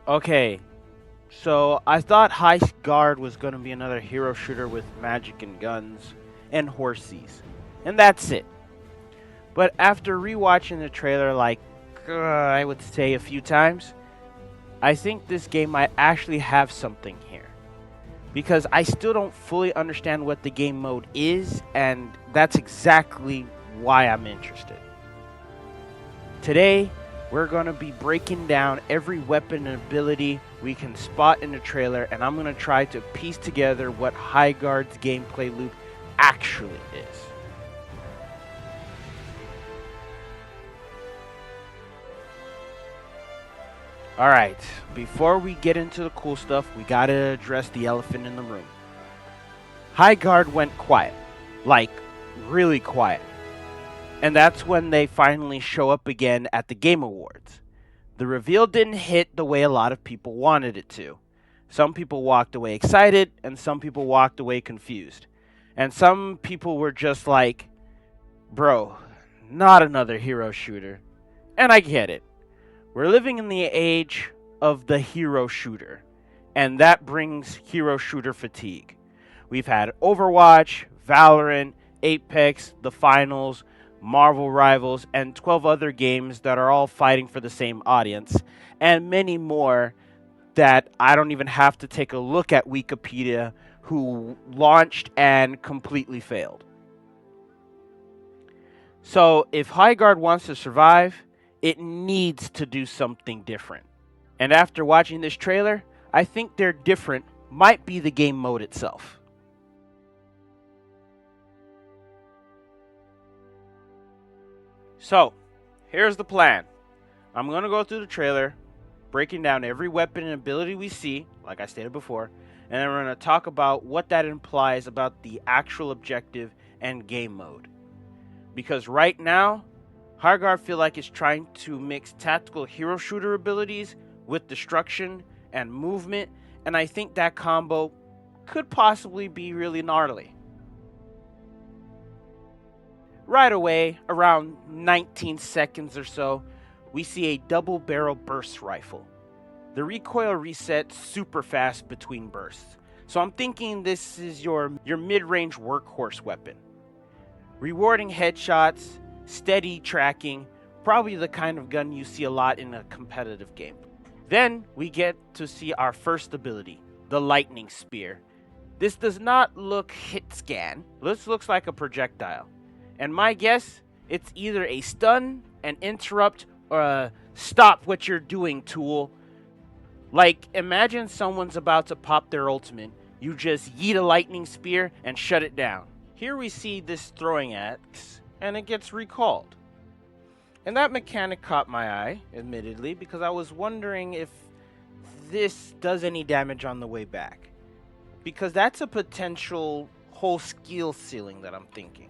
Okay, so I thought Highguard was going to be another hero shooter with magic and guns and horsies, and that's it. But after rewatching the trailer, I would say a few times, I think this game might actually have something here. Because I still don't fully understand what the game mode is, and that's exactly why I'm interested. Today, we're going to be breaking down every weapon and ability we can spot in the trailer, and I'm going to try to piece together what Highguard's gameplay loop actually is. Alright, before we get into the cool stuff, we gotta address the elephant in the room. Highguard went quiet. Like, really quiet. And that's when they finally show up again at the Game Awards. The reveal didn't hit the way a lot of people wanted it to. Some people walked away excited, and some people walked away confused. And some people were just like, bro, not another hero shooter. And I get it. We're living in the age of the hero shooter, and that brings hero shooter fatigue. We've had Overwatch, Valorant, Apex, the Finals, Marvel Rivals, and 12 other games that are all fighting for the same audience, and many more that I don't even have to take a look at Wikipedia who launched and completely failed. So if Highguard wants to survive, it needs to do something different. And after watching this trailer, I think their different might be the game mode itself. So, here's the plan. I'm going to go through the trailer, breaking down every weapon and ability we see, like I stated before, and then we're going to talk about what that implies about the actual objective and game mode. Because right now, Highguard feel like it's trying to mix tactical hero shooter abilities with destruction and movement, and I think that combo could possibly be really gnarly. Right away, around 19 seconds or so, we see a double barrel burst rifle. The recoil resets super fast between bursts, so I'm thinking this is your mid-range workhorse weapon. Rewarding headshots, steady tracking, probably the kind of gun you see a lot in a competitive game. Then we get to see our first ability, the lightning spear. This does not look hit scan. This looks like a projectile. And my guess, it's either a stun, an interrupt, or a stop what you're doing tool. Like, imagine someone's about to pop their ultimate. You just yeet a lightning spear and shut it down. Here we see this throwing axe, and it gets recalled. And that mechanic caught my eye, admittedly, because I was wondering if this does any damage on the way back. Because that's a potential whole skill ceiling that I'm thinking.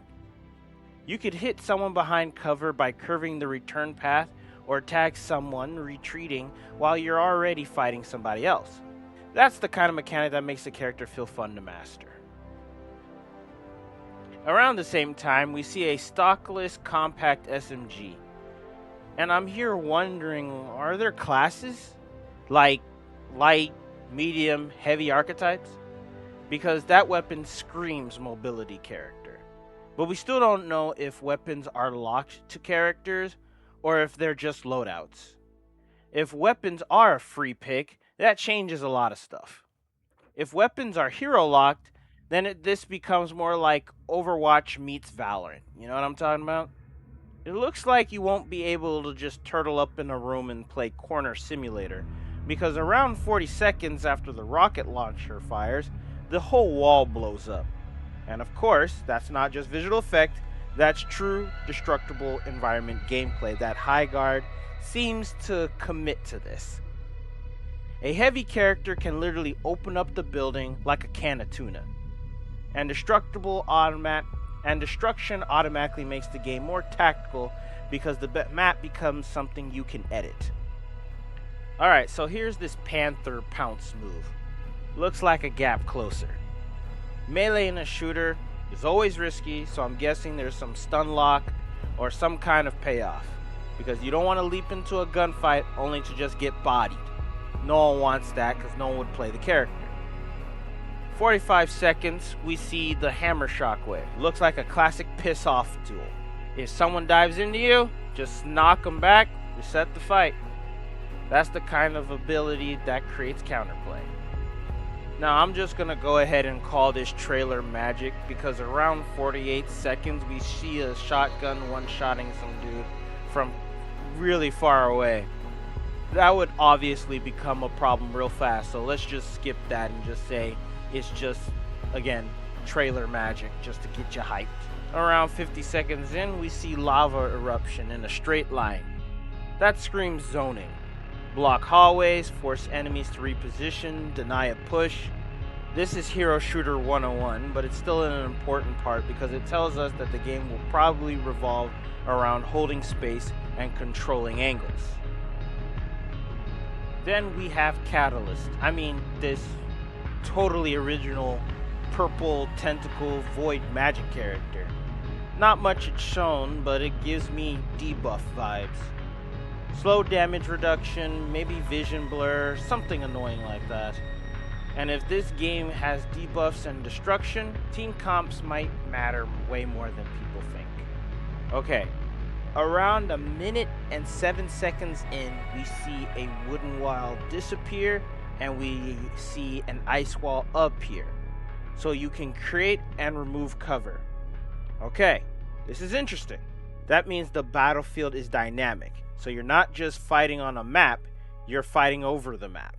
You could hit someone behind cover by curving the return path or tag someone retreating while you're already fighting somebody else. That's the kind of mechanic that makes the character feel fun to master. Around the same time, we see a stockless compact SMG. And I'm here wondering, are there classes? Like light, medium, heavy archetypes? Because that weapon screams mobility character. But we still don't know if weapons are locked to characters or if they're just loadouts. If weapons are a free pick, that changes a lot of stuff. If weapons are hero locked, then this becomes more like Overwatch meets Valorant. You know what I'm talking about? It looks like you won't be able to just turtle up in a room and play Corner Simulator, because around 40 seconds after the rocket launcher fires, the whole wall blows up. And of course, that's not just visual effect, that's true destructible environment gameplay that Highguard seems to commit to this. A heavy character can literally open up the building like a can of tuna. And destruction automatically makes the game more tactical because the map becomes something you can edit. Alright, so here's this Panther pounce move. Looks like a gap closer. Melee in a shooter is always risky, so I'm guessing there's some stun lock or some kind of payoff, because you don't want to leap into a gunfight only to just get bodied. No one wants that because no one would play the character. 45 seconds, we see the hammer shockwave. Looks like a classic piss-off duel. If someone dives into you, just knock them back, reset the fight. That's the kind of ability that creates counterplay. Now I'm just gonna go ahead and call this trailer magic because around 48 seconds we see a shotgun one-shotting some dude from really far away. That would obviously become a problem real fast, so let's just skip that and just say it's just, again, trailer magic just to get you hyped. Around 50 seconds in, we see lava eruption in a straight line. That screams zoning. Block hallways, force enemies to reposition, deny a push. This is Hero Shooter 101, but it's still an important part because it tells us that the game will probably revolve around holding space and controlling angles. Then we have Catalyst. This totally original purple tentacle void magic character. Not much it's shown, but it gives me debuff vibes. Slow damage reduction, maybe vision blur, something annoying like that. And if this game has debuffs and destruction, team comps might matter way more than people think. Okay, around 1 minute and 7 seconds in, we see a wooden wall disappear and we see an ice wall appear. So you can create and remove cover. Okay, this is interesting. That means the battlefield is dynamic. So you're not just fighting on a map, you're fighting over the map.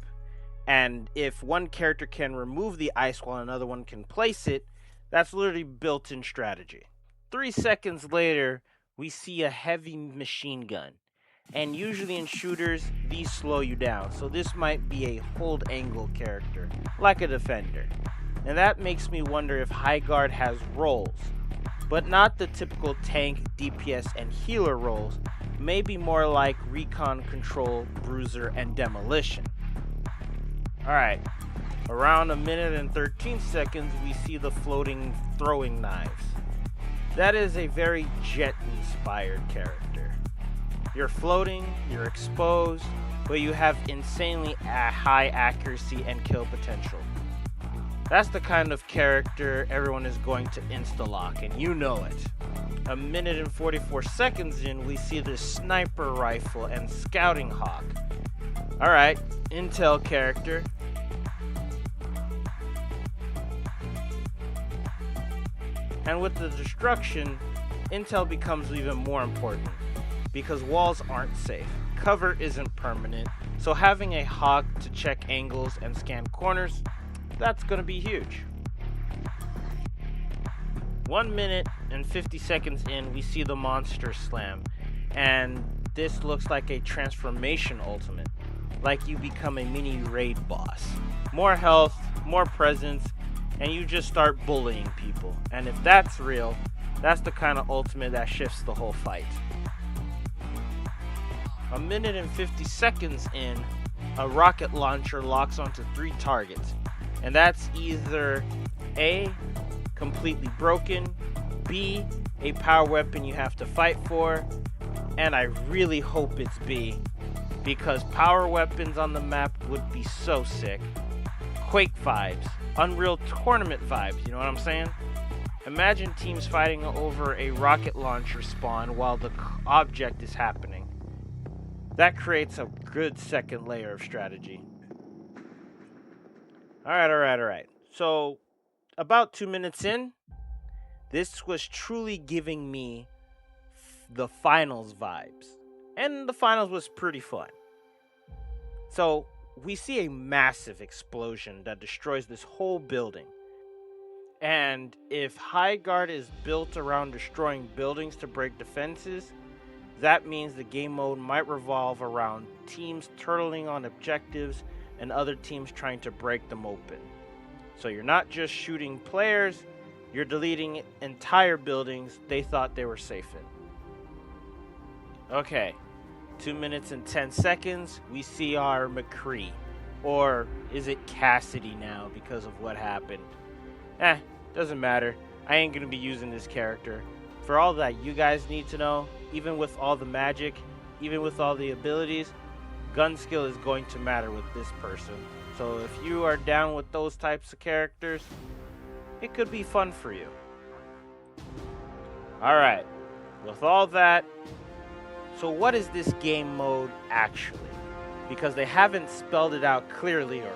And if one character can remove the ice wall and another one can place it, that's literally built-in strategy. 3 seconds later, we see a heavy machine gun. And usually in shooters, these slow you down. So this might be a hold angle character, like a defender. And that makes me wonder if Highguard has roles. But not the typical tank, DPS, and healer roles. Maybe more like Recon, Control, Bruiser, and Demolition. Alright, around 1 minute and 13 seconds, we see the floating throwing knives. That is a very Jet-inspired character. You're floating, you're exposed, but you have insanely high accuracy and kill potential. That's the kind of character everyone is going to insta-lock, and you know it. 1 minute and 44 seconds in, we see this sniper rifle and scouting hawk. Alright, intel character. And with the destruction, intel becomes even more important because walls aren't safe. Cover isn't permanent, so having a hawk to check angles and scan corners, that's gonna be huge. 1 minute and 50 seconds in, we see the monster slam, and this looks like a transformation ultimate, like you become a mini raid boss. More health, more presence, and you just start bullying people. And if that's real, that's the kind of ultimate that shifts the whole fight. 1 minute and 50 seconds in, a rocket launcher locks onto 3 targets. And that's either A, completely broken, B, a power weapon you have to fight for, and I really hope it's B, because power weapons on the map would be so sick. Quake vibes, Unreal Tournament vibes, you know what I'm saying? Imagine teams fighting over a rocket launcher spawn while the object is happening. That creates a good second layer of strategy. Alright. So, about 2 minutes in, this was truly giving me the finals vibes. And the finals was pretty fun. So, we see a massive explosion that destroys this whole building. And if Highguard is built around destroying buildings to break defenses, that means the game mode might revolve around teams turtling on objectives and other teams trying to break them open. So you're not just shooting players, you're deleting entire buildings they thought they were safe in. Okay, 2 minutes and 10 seconds, we see our McCree. Or is it Cassidy now because of what happened? Doesn't matter. I ain't gonna be using this character. For all that you guys need to know, even with all the magic, even with all the abilities, gun skill is going to matter with this person. So if you are down with those types of characters, it could be fun for you. Alright, with all that, so what is this game mode actually? Because they haven't spelled it out clearly or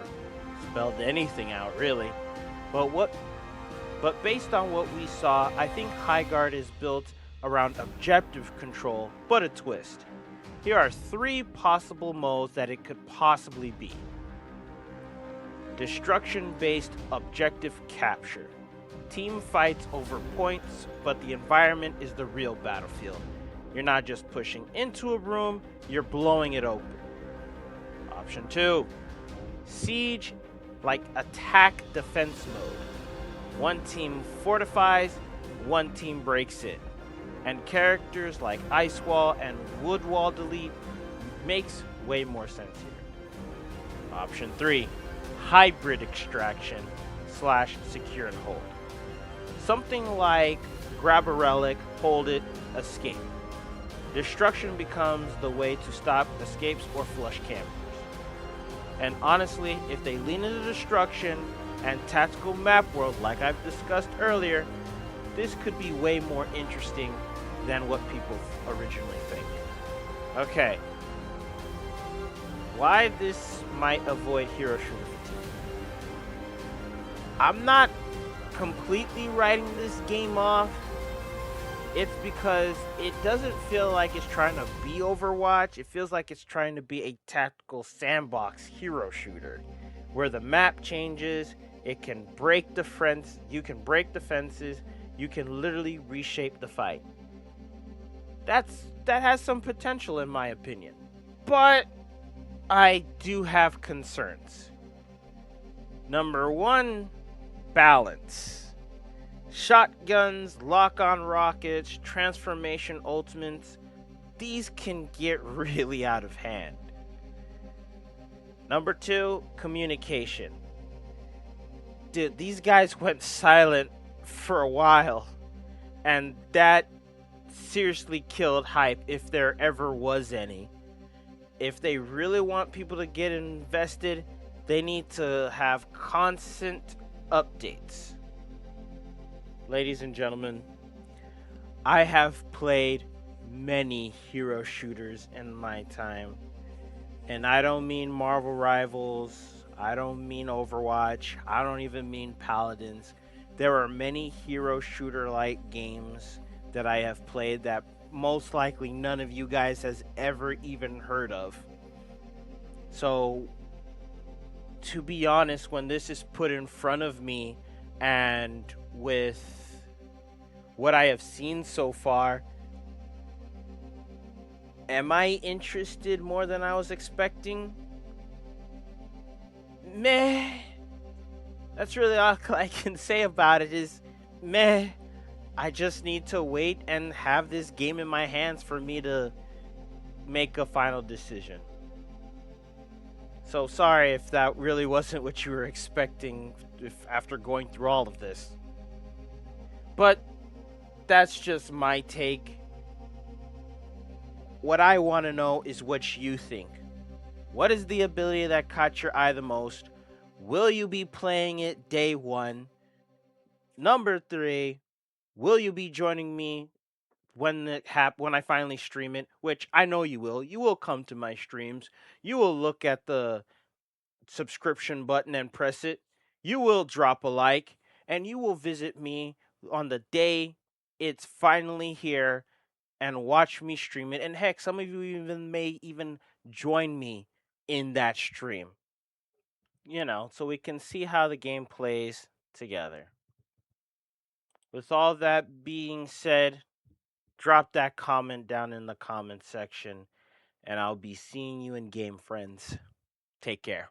spelled anything out really. But based on what we saw, I think Highguard is built around objective control, but a twist. Here are 3 possible modes that it could possibly be. Destruction-based objective capture. Team fights over points, but the environment is the real battlefield. You're not just pushing into a room, you're blowing it open. Option 2. Siege, like attack defense mode. One team fortifies, one team breaks in. And characters like Ice Wall and Wood Wall delete makes way more sense here. Option 3. Hybrid extraction / secure and hold. Something like grab a relic, hold it, escape. Destruction becomes the way to stop escapes or flush campers. And honestly, if they lean into destruction and tactical map world like I've discussed earlier, this could be way more interesting than what people originally think. Okay. Why this might avoid hero shooter fatigue? I'm not completely writing this game off. It's because it doesn't feel like it's trying to be Overwatch. It feels like it's trying to be a tactical sandbox hero shooter where the map changes, it can break the fence, you can break the fences, you can literally reshape the fight. That has some potential in my opinion. But I do have concerns. Number 1, balance. Shotguns, lock-on rockets, transformation ultimates, these can get really out of hand. Number 2, communication. Dude, these guys went silent for a while, and that seriously killed hype if there ever was any. If they really want people to get invested, they need to have constant updates. Ladies and gentlemen, I have played many hero shooters in my time. And I don't mean Marvel Rivals, I don't mean Overwatch, I don't even mean Paladins. There are many hero shooter-like games that I have played that most likely none of you guys has ever even heard of. So, to be honest, when this is put in front of me and with what I have seen so far, am I interested more than I was expecting? Meh. That's really all I can say about it is meh. I just need to wait and have this game in my hands for me to make a final decision. So sorry if that really wasn't what you were expecting after going through all of this. But that's just my take. What I want to know is what you think. What is the ability that caught your eye the most? Will you be playing it day 1? Number 3, will you be joining me when when I finally stream it? Which I know you will. You will come to my streams. You will look at the subscription button and press it. You will drop a like, and you will visit me on the day it's finally here and watch me stream it. And heck, some of you may even join me in that stream. So we can see how the game plays together. With all that being said, drop that comment down in the comment section, and I'll be seeing you in game, friends. Take care.